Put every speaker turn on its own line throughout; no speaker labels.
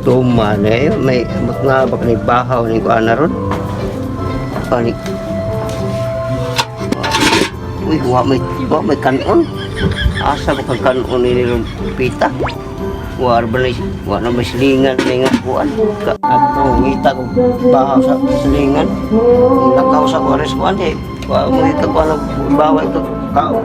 Tuman eh, may baknabak ni bahaw ni ko ana ron. Panik. Uy, wa may kanon. Asa ba kang kanon ni ron pita? Wa na may silingan nga kuan. Ako ngita ko bahaw sa silingan. Nakaw sa kores kuan eh. Wa mo ito kuan bahaw ito kao.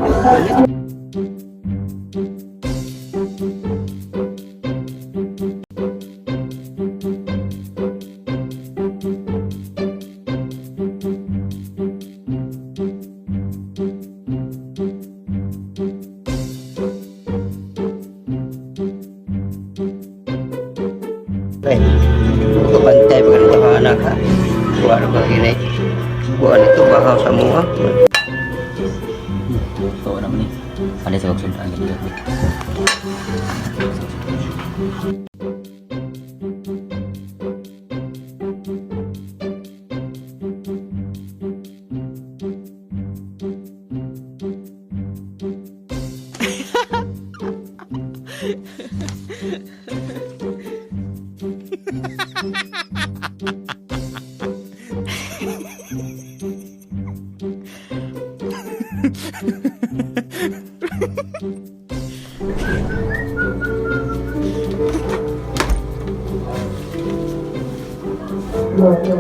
Bantay pa ganito ka anak ha. Buwan na pag-inay. Buwan ito bahaw sa mga.
Oo naman eh. Ano sa magsundan ganito?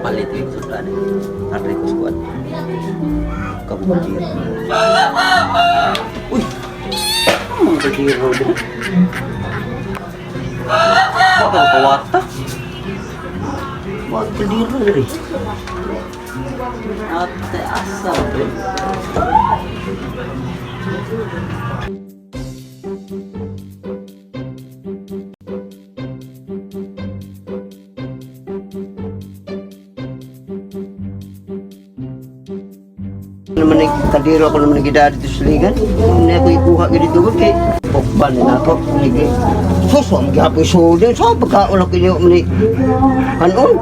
Palit yung sundan. Tarik ko squad. Kabukir. Uy! Ang kadiro din. Baka kawata. Baka kadiro rin. Ate asal. Naman kadiro ako naman nagidari dito sa ligan. Hindi ako ikuha ganito kay pokban na ako. Sus, ang gapoy so din. So, pagkaulak kayo mani kanon.